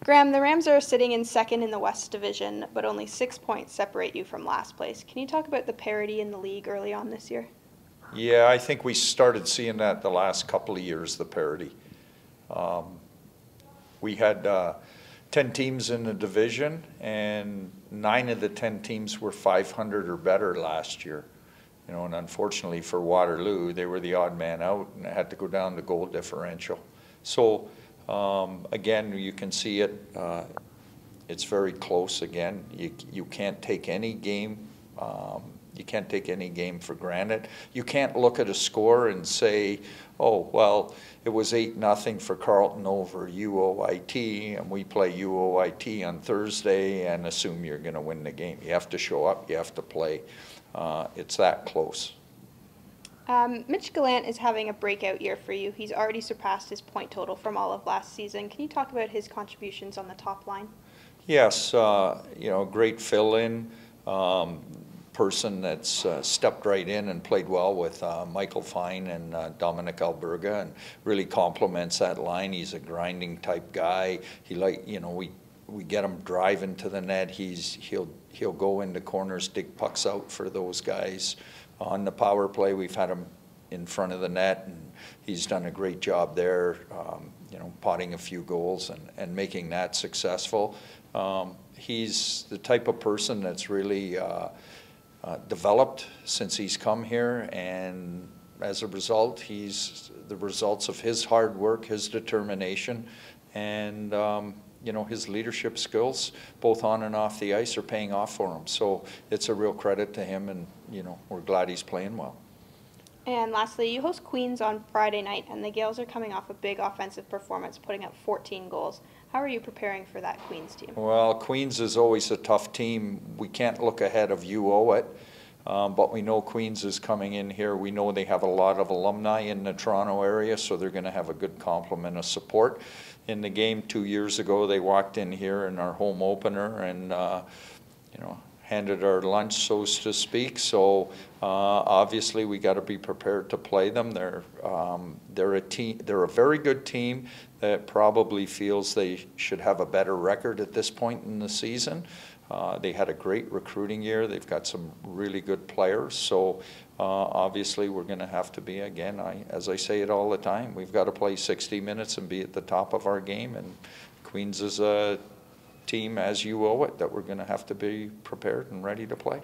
Graham, the Rams are sitting in second in the West Division, but only 6 points separate you from last place. Can you talk about the parity in the league early on this year? Yeah, I think we started seeing that the last couple of years, the parity. We had 10 teams in the division, and 9 of the 10 teams were 500 or better last year. You know, and unfortunately for Waterloo, they were the odd man out, and it had to go down to goal differential. So again, you can see it. It's very close. Again, you can't take any game. You can't take any game for granted. You can't look at a score and say, oh, well, it was 8-0 for Carleton over UOIT, and we play UOIT on Thursday and assume you're going to win the game. You have to show up. You have to play. It's that close. Mitch Gallant is having a breakout year for you. He's already surpassed his point total from all of last season. Can you talk about his contributions on the top line? Yes, you know, great fill-in. Person that's stepped right in and played well with Michael Fine and Dominic Alberga, and really complements that line. He's a grinding type guy. He we get him driving to the net. He'll go into corners, dig pucks out for those guys. On the power play, we've had him in front of the net, and he's done a great job there. You know, potting a few goals and making that successful. He's the type of person that's really developed since he's come here, and as a result, the results of his hard work, his determination, and you know, his leadership skills, both on and off the ice, are paying off for him. So it's a real credit to him, and you know, we're glad he's playing well. And lastly, you host Queens on Friday night, and the Gales are coming off a big offensive performance, putting up 14 goals. How are you preparing for that Queens team? Well, Queens is always a tough team. We can't look ahead of UO but we know Queens is coming in here. We know they have a lot of alumni in the Toronto area, so they're going to have a good complement of support. In the game 2 years ago, they walked in here in our home opener and you know, handed our lunch, so to speak. So obviously we got to be prepared to play them. They're a team. They're a very good team that probably feels they should have a better record at this point in the season. They had a great recruiting year. They've got some really good players. So obviously we're going to have to be, again, as I say it all the time, we've got to play 60 minutes and be at the top of our game. And Queens is a team, as you owe it, that we're going to have to be prepared and ready to play.